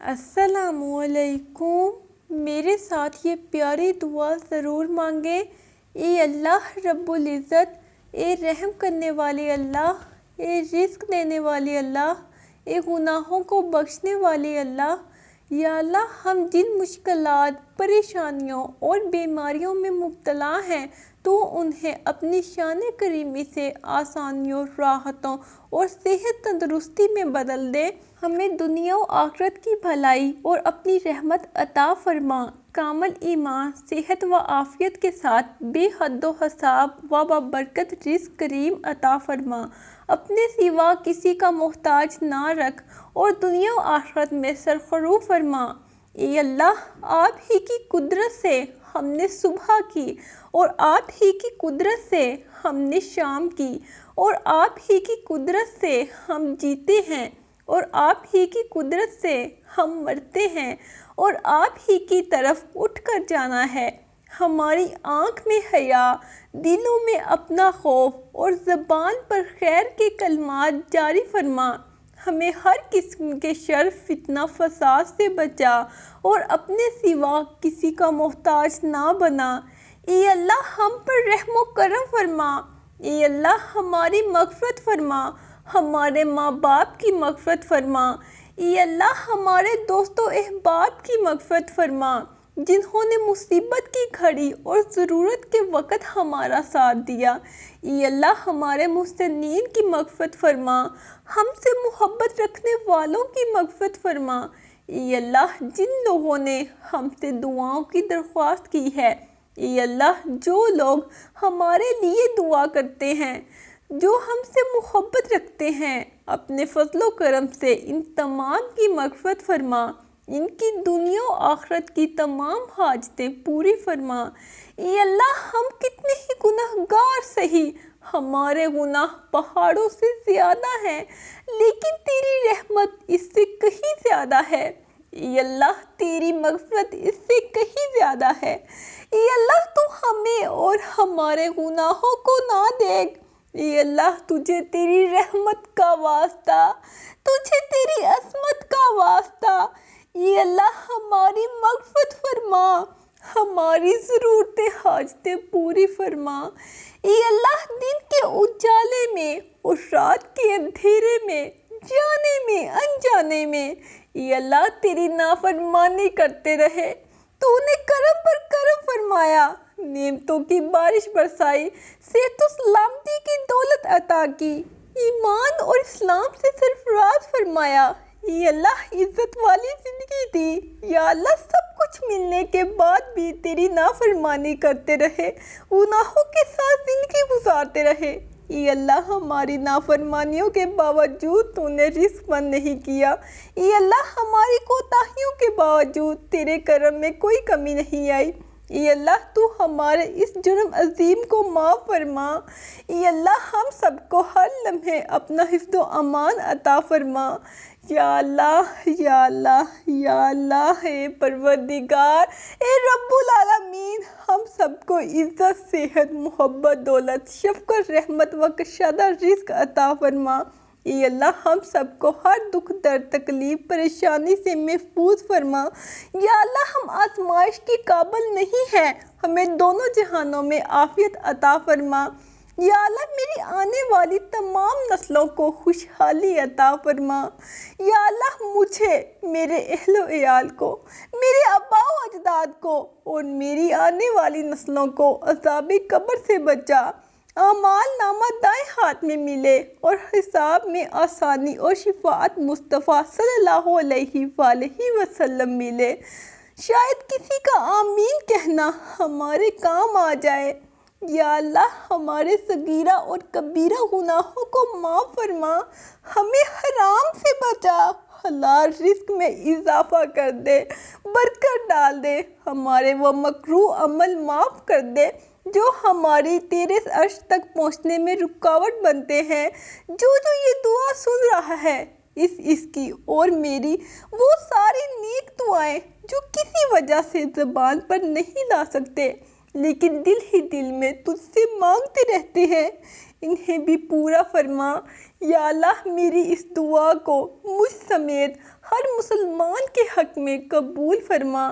السلام علیکم۔ میرے ساتھ یہ پیاری دعا ضرور مانگیں۔ اے اللہ رب العزت، اے رحم کرنے والے اللہ، اے رزق دینے والے اللہ، اے گناہوں کو بخشنے والے اللہ، یا اللہ ہم جن مشکلات، پریشانیوں اور بیماریوں میں مبتلا ہیں تو انہیں اپنی شان کریمی سے آسانیوں، راحتوں اور صحت تندرستی میں بدل دے۔ ہمیں دنیا و آخرت کی بھلائی اور اپنی رحمت عطا فرما۔ کامل ایمان، صحت و عافیت کے ساتھ بے حد و حساب و بابرکت رزق کریم عطا فرما۔ اپنے سوا کسی کا محتاج نہ رکھ اور دنیا و آخرت میں سرخرو فرما۔ اے اللہ، آپ ہی کی قدرت سے ہم نے صبح کی اور آپ ہی کی قدرت سے ہم نے شام کی، اور آپ ہی کی قدرت سے ہم جیتے ہیں اور آپ ہی کی قدرت سے ہم مرتے ہیں اور آپ ہی کی طرف اٹھ کر جانا ہے۔ ہماری آنکھ میں حیا، دلوں میں اپنا خوف اور زبان پر خیر کے کلمات جاری فرما۔ ہمیں ہر قسم کے شر، فتنہ، فساد سے بچا اور اپنے سوا کسی کا محتاج نہ بنا۔ اے اللہ ہم پر رحم و کرم فرما۔ اے اللہ ہماری مغفرت فرما، ہمارے ماں باپ کی مغفرت فرما۔ اے اللہ ہمارے دوست و احباب کی مغفرت فرما، جنہوں نے مصیبت کی گھڑی اور ضرورت کے وقت ہمارا ساتھ دیا۔ اے اللہ ہمارے محسنین کی مغفرت فرما، ہم سے محبت رکھنے والوں کی مغفرت فرما۔ اے اللہ جن لوگوں نے ہم سے دعاؤں کی درخواست کی ہے، اے اللہ جو لوگ ہمارے لیے دعا کرتے ہیں، جو ہم سے محبت رکھتے ہیں، اپنے فضل و کرم سے ان تمام کی مغفرت فرما، ان کی دنیا و آخرت کی تمام حاجتیں پوری فرما۔ اے اللہ ہم کتنے ہی گناہ گار سہی، ہمارے گناہ پہاڑوں سے زیادہ ہیں، لیکن تیری رحمت اس سے کہیں زیادہ ہے۔ اے اللہ تیری مغفرت اس سے کہیں زیادہ ہے۔ اے اللہ تو ہمیں اور ہمارے گناہوں کو نہ دیکھ۔ اے اللہ تجھے تیری رحمت کا واسطہ، تجھے تیری عظمت کا واسطہ، اے اللہ ہماری مغفرت فرما، ہماری ضرورتیں، حاجتیں پوری فرما۔ اے اللہ دن کے اجالے میں اور رات کے اندھیرے میں، جانے میں انجانے میں، اے اللہ تیری نافرمانی کرتے رہے۔ تو نے کرم پر کرم فرمایا، نعمتوں کی بارش برسائی، صحت و سلامتی کی دولت عطا کی، ایمان اور اسلام سے سرفراز فرمایا۔ اے اللہ عزت والی زندگی دی۔ یا اللہ سب کچھ ملنے کے بعد بھی تیری نافرمانی کرتے رہے، گناہوں کے ساتھ زندگی گزارتے رہے۔ اے اللہ ہماری نافرمانیوں کے باوجود تو نے رزق بند نہیں کیا۔ اے اللہ ہماری کوتاہیوں کے باوجود تیرے کرم میں کوئی کمی نہیں آئی۔ اے اللہ تو ہمارے اس جرم عظیم کو معاف فرما۔ اے اللہ ہم سب کو ہر لمحے اپنا حفظ و امان عطا فرما۔ یا اللہ یا اللہ یا اللہ، اے پروردگار، اے رب العالمین، ہم سب کو عزت، صحت، محبت، دولت، شفقت، رحمت و کشادہ رزق عطا فرما۔ اے اللہ ہم سب کو ہر دکھ، درد، تکلیف، پریشانی سے محفوظ فرما۔ یا اللہ ہم آزمائش کے قابل نہیں ہیں، ہمیں دونوں جہانوں میں عافیت عطا فرما۔ یا اللہ میری آنے والی تمام نسلوں کو خوشحالی عطا فرما۔ یا اللہ مجھے، میرے اہل و عیال کو، میرے آباء و اجداد کو اور میری آنے والی نسلوں کو عذاب قبر سے بچا۔ اعمال نامہ دائیں ہاتھ میں ملے اور حساب میں آسانی اور شفاعت مصطفیٰ صلی اللہ علیہ وآلہ وسلم ملے۔ شاید کسی کا آمین کہنا ہمارے کام آ جائے۔ یا اللہ ہمارے صغیرہ اور کبیرہ گناہوں کو معاف فرما، ہمیں حرام سے بچا، حلال رزق میں اضافہ کر دے، برکت ڈال دے، ہمارے وہ مکروہ عمل معاف کر دے جو ہماری تیرے عرش تک پہنچنے میں رکاوٹ بنتے ہیں۔ جو یہ دعا سن رہا ہے، اس کی اور میری وہ ساری نیک دعائیں جو کسی وجہ سے زبان پر نہیں لا سکتے، لیکن دل ہی دل میں تجھ سے مانگتے رہتے ہیں، انہیں بھی پورا فرما۔ یا اللہ میری اس دعا کو مجھ سمیت ہر مسلمان کے حق میں قبول فرما۔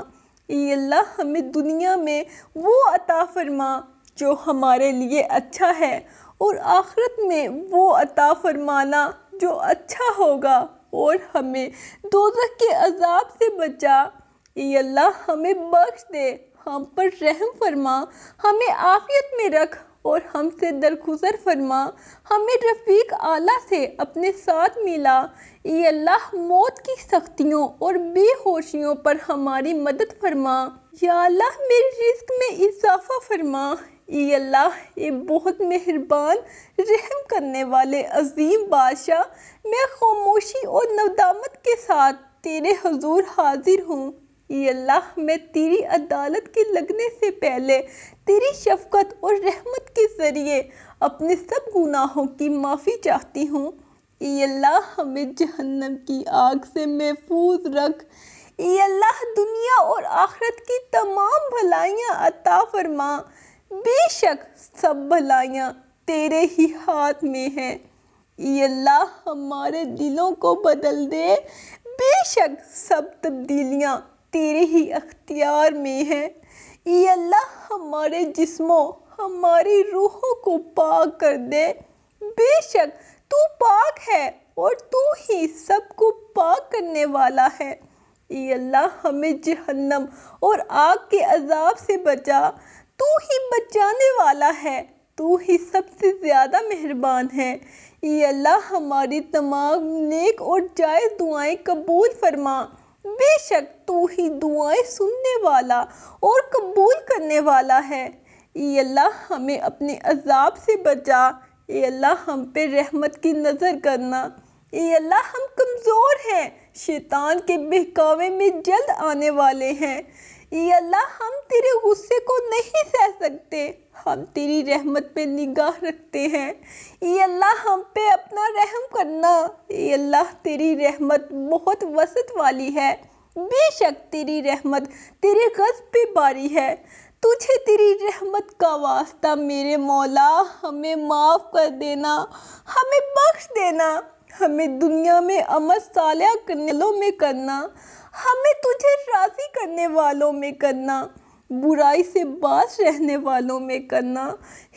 اے اللہ ہمیں دنیا میں وہ عطا فرما جو ہمارے لیے اچھا ہے، اور آخرت میں وہ عطا فرمانا جو اچھا ہوگا، اور ہمیں دوزخ کے عذاب سے بچا۔ اے اللہ ہمیں بخش دے، ہم پر رحم فرما، ہمیں عافیت میں رکھ اور ہم سے درگزر فرما، ہمیں رفیق اعلیٰ سے اپنے ساتھ ملا۔ اے اللہ موت کی سختیوں اور بے ہوشیوں پر ہماری مدد فرما۔ یا اللہ میرے رزق میں اضافہ فرما۔ اے اللہ اے بہت مہربان رحم کرنے والے عظیم بادشاہ، میں خاموشی اور ندامت کے ساتھ تیرے حضور حاضر ہوں۔ اے اللہ میں تیری عدالت کے لگنے سے پہلے تیری شفقت اور رحمت کے ذریعے اپنے سب گناہوں کی معافی چاہتی ہوں۔ اے اللہ ہمیں جہنم کی آگ سے محفوظ رکھ۔ اے اللہ دنیا اور آخرت کی تمام بھلائیاں عطا فرما۔ بے شک سب بھلائیاں تیرے ہی ہاتھ میں ہیں۔ اے اللہ ہمارے دلوں کو بدل دے، بے شک سب تبدیلیاں تیرے ہی اختیار میں ہیں۔ اے اللہ ہمارے جسموں، ہماری روحوں کو پاک کر دے، بے شک تو پاک ہے اور تو ہی سب کو پاک کرنے والا ہے۔ اے اللہ ہمیں جہنم اور آگ کے عذاب سے بچا، تو ہی بچانے والا ہے، تو ہی سب سے زیادہ مہربان ہے۔ اے اللہ ہماری تمام نیک اور جائز دعائیں قبول فرما، بے شک تو ہی دعائیں سننے والا اور قبول کرنے والا ہے۔ اے اللہ ہمیں اپنے عذاب سے بچا، اے اللہ ہم پہ رحمت کی نظر کرنا۔ اے اللہ ہم کمزور ہیں، شیطان کے بہکاوے میں جلد آنے والے ہیں۔ اے اللہ ہم تیرے غصے کو نہیں سہ سکتے، ہم تیری رحمت پہ نگاہ رکھتے ہیں۔ اے اللہ ہم پہ اپنا رحم کرنا۔ اے اللہ تیری رحمت بہت وسعت والی ہے، بے شک تیری رحمت تیرے غضب پہ باری ہے۔ تجھے تیری رحمت کا واسطہ میرے مولا، ہمیں معاف کر دینا، ہمیں بخش دینا، ہمیں دنیا میں عمل صالح کرنے والوں میں کرنا، ہمیں تجھے راضی کرنے والوں میں کرنا، برائی سے باز رہنے والوں میں کرنا،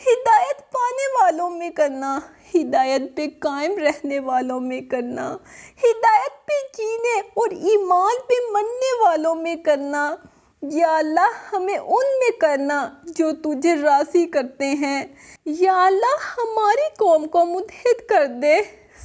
ہدایت پانے والوں میں کرنا، ہدایت پہ قائم رہنے والوں میں کرنا، ہدایت پہ جینے اور ایمان پہ مرنے والوں میں کرنا۔ یا اللہ ہمیں ان میں کرنا جو تجھے راضی کرتے ہیں۔ یا اللہ ہماری قوم کو متحد کر دے،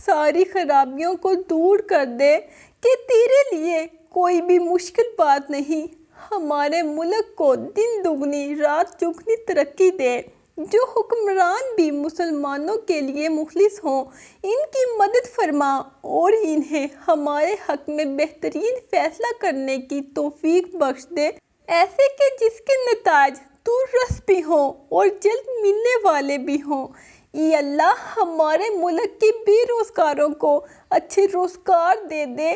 ساری خرابیوں کو دور کر دے کہ تیرے لیے کوئی بھی مشکل بات نہیں۔ ہمارے ملک کو دن دگنی رات چگنی ترقی دے، جو حکمران بھی مسلمانوں کے لیے مخلص ہوں، ان کی مدد فرما اور انہیں ہمارے حق میں بہترین فیصلہ کرنے کی توفیق بخش دے، ایسے کہ جس کے نتائج دوررس بھی ہوں اور جلد ملنے والے بھی ہوں۔ اے اللہ ہمارے ملک کے بے روزگاروں کو اچھے روزگار دے دے۔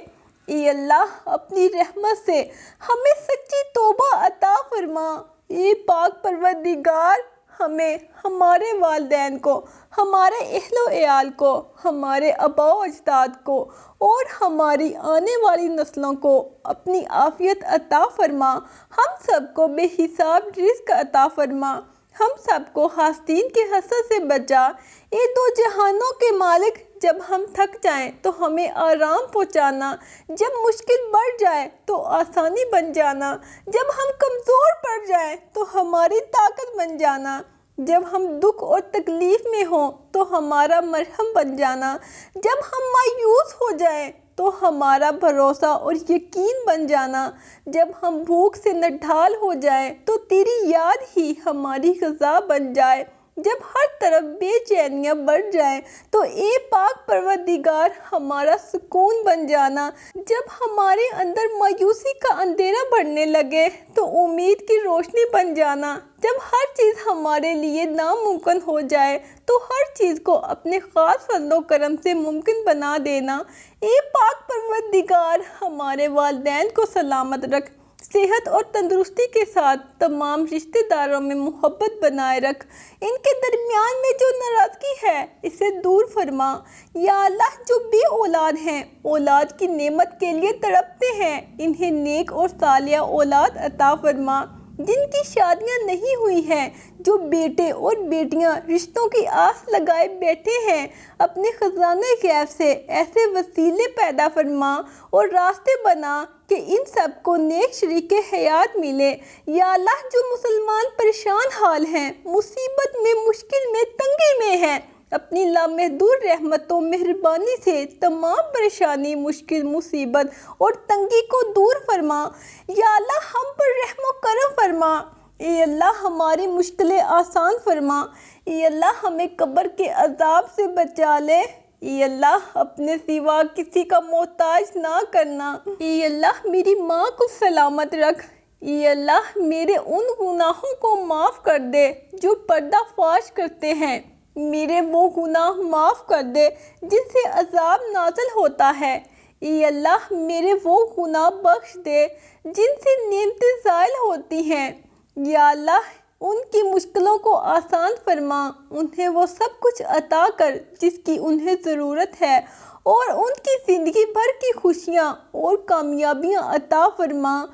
اے اللہ اپنی رحمت سے ہمیں سچی توبہ عطا فرما۔ اے پاک پروردگار ہمیں، ہمارے والدین کو، ہمارے اہل و عیال کو، ہمارے آباء و اجداد کو اور ہماری آنے والی نسلوں کو اپنی عافیت عطا فرما۔ ہم سب کو بے حساب رزق عطا فرما، ہم سب کو حاسدین کے حسد سے بچا۔ اے دو جہانوں کے مالک، جب ہم تھک جائیں تو ہمیں آرام پہنچانا، جب مشکل بڑھ جائے تو آسانی بن جانا، جب ہم کمزور پڑ جائیں تو ہماری طاقت بن جانا، جب ہم دکھ اور تکلیف میں ہوں تو ہمارا مرہم بن جانا، جب ہم مایوس ہو جائیں تو ہمارا بھروسہ اور یقین بن جانا، جب ہم بھوک سے نڈھال ہو جائیں تو تیری یاد ہی ہماری غذا بن جائے، جب ہر طرف بے چینیاں بڑھ جائیں تو اے پاک پروردگار ہمارا سکون بن جانا، جب ہمارے اندر مایوسی کا اندھیرا بڑھنے لگے تو امید کی روشنی بن جانا، جب ہر چیز ہمارے لیے ناممکن ہو جائے تو ہر چیز کو اپنے خاص فضل و کرم سے ممکن بنا دینا۔ اے پاک پروردگار ہمارے والدین کو سلامت رکھ، صحت اور تندرستی کے ساتھ تمام رشتہ داروں میں محبت بنائے رکھ، ان کے درمیان میں جو ناراضگی ہے اسے دور فرما۔ یا اللہ، جو بے اولاد ہیں، اولاد کی نعمت کے لیے تڑپتے ہیں، انہیں نیک اور صالحہ اولاد عطا فرما۔ جن کی شادیاں نہیں ہوئی ہیں، جو بیٹے اور بیٹیاں رشتوں کی آس لگائے بیٹھے ہیں، اپنے خزانہ غیب سے ایسے وسیلے پیدا فرما اور راستے بنا کہ ان سب کو نیک شریک حیات ملے۔ یا اللہ، جو مسلمان پریشان حال ہیں، مصیبت میں، مشکل میں، تنگی میں ہیں، اپنی لامحدود رحمت و مہربانی سے تمام پریشانی، مشکل، مصیبت اور تنگی کو دور فرما۔ یا اللہ، ہم پر رحم و کرم فرما۔ اے اللہ، ہماری مشکلیں آسان فرما۔ اے اللہ، ہمیں قبر کے عذاب سے بچا لے۔ اے اللہ، اپنے سوا کسی کا محتاج نہ کرنا۔ اے اللہ، میری ماں کو سلامت رکھ۔ اے اللہ، میرے ان گناہوں کو معاف کر دے جو پردہ فاش کرتے ہیں۔ میرے وہ گناہ معاف کر دے جن سے عذاب نازل ہوتا ہے۔ اے اللہ، میرے وہ گناہ بخش دے جن سے نعمتیں زائل ہوتی ہیں۔ یا اللہ، ان کی مشکلوں کو آسان فرما، انہیں وہ سب کچھ عطا کر جس کی انہیں ضرورت ہے، اور ان کی زندگی بھر کی خوشیاں اور کامیابیاں عطا فرما۔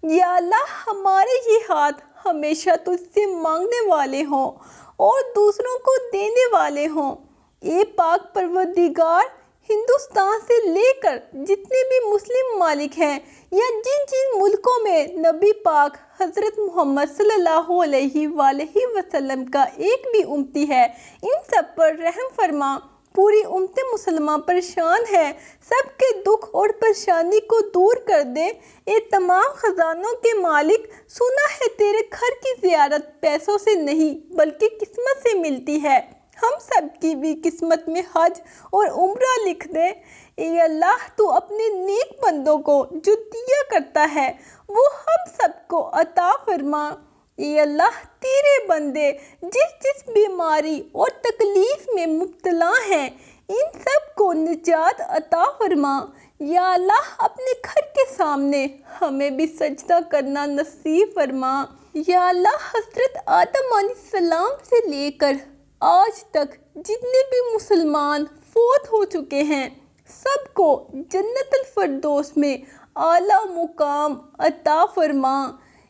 یا اللہ، ہمارے یہ ہاتھ ہمیشہ تجھ سے مانگنے والے ہوں اور دوسروں کو دینے والے ہوں۔ اے پاک پروردگار، ہندوستان سے لے کر جتنے بھی مسلم ممالک ہیں، یا جن ملکوں میں نبی پاک حضرت محمد صلی اللہ علیہ وآلہ وسلم کا ایک بھی امتی ہے، ان سب پر رحم فرما۔ پوری امت مسلمہ پریشان ہے، سب کے دکھ اور پریشانی کو دور کر دے۔ اے تمام خزانوں کے مالک، سنا ہے تیرے گھر کی زیارت پیسوں سے نہیں بلکہ قسمت سے ملتی ہے، ہم سب کی بھی قسمت میں حج اور عمرہ لکھ دے۔ اے اللہ، تو اپنے نیک بندوں کو جو دیا کرتا ہے وہ ہم سب کو عطا فرما۔ اے اللہ، تیرے بندے جس بیماری اور تکلیف میں مبتلا ہیں، ان سب کو نجات عطا فرما۔ یا اللہ، اپنے گھر کے سامنے ہمیں بھی سجدہ کرنا نصیب فرما۔ یا اللہ، حضرت آدم علیہ السلام سے لے کر آج تک جتنے بھی مسلمان فوت ہو چکے ہیں، سب کو جنت الفردوس میں اعلیٰ مقام عطا فرما۔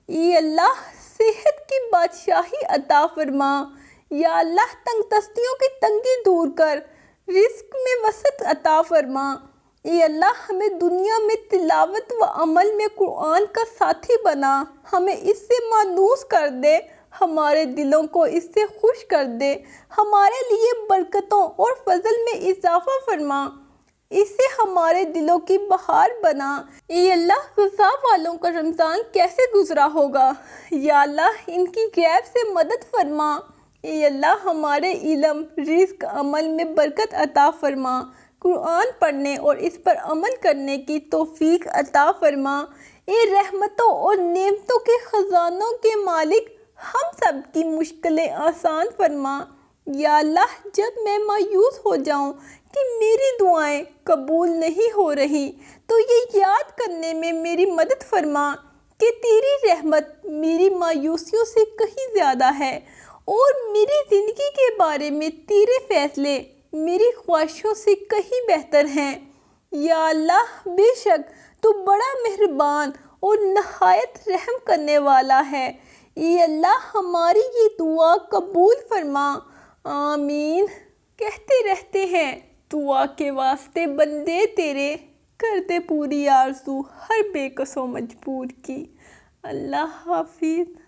اے اللہ، صحت کی بادشاہی عطا فرما۔ یا اللہ، تنگ دستیوں کی تنگی دور کر، رزق میں وسعت عطا فرما۔ اے اللہ، ہمیں دنیا میں تلاوت و عمل میں قرآن کا ساتھی بنا، ہمیں اس سے مانوس کر دے، ہمارے دلوں کو اس سے خوش کر دے، ہمارے لیے برکتوں اور فضل میں اضافہ فرما، اسے ہمارے دلوں کی بہار بنا۔ اے اللہ، غزہ والوں کا رمضان کیسے گزرا ہوگا؟ یا اللہ، ان کی غیب سے مدد فرما۔ اے اللہ، ہمارے علم، رزق، عمل میں برکت عطا فرما، قرآن پڑھنے اور اس پر عمل کرنے کی توفیق عطا فرما۔ اے رحمتوں اور نعمتوں کے خزانوں کے مالک، ہم سب کی مشکلیں آسان فرما۔ یا اللہ، جب میں مایوس ہو جاؤں کہ میری دعائیں قبول نہیں ہو رہی تو یہ یاد کرنے میں میری مدد فرما کہ تیری رحمت میری مایوسیوں سے کہیں زیادہ ہے، اور میری زندگی کے بارے میں تیرے فیصلے میری خواہشوں سے کہیں بہتر ہیں۔ یا اللہ، بے شک تو بڑا مہربان اور نہایت رحم کرنے والا ہے۔ اے اللہ، ہماری یہ دعا قبول فرما۔ آمین۔ کہتے رہتے ہیں، دعا کے واسطے بندے تیرے، کر دے پوری آرزو ہر بے کس و مجبور کی۔ اللہ حافظ۔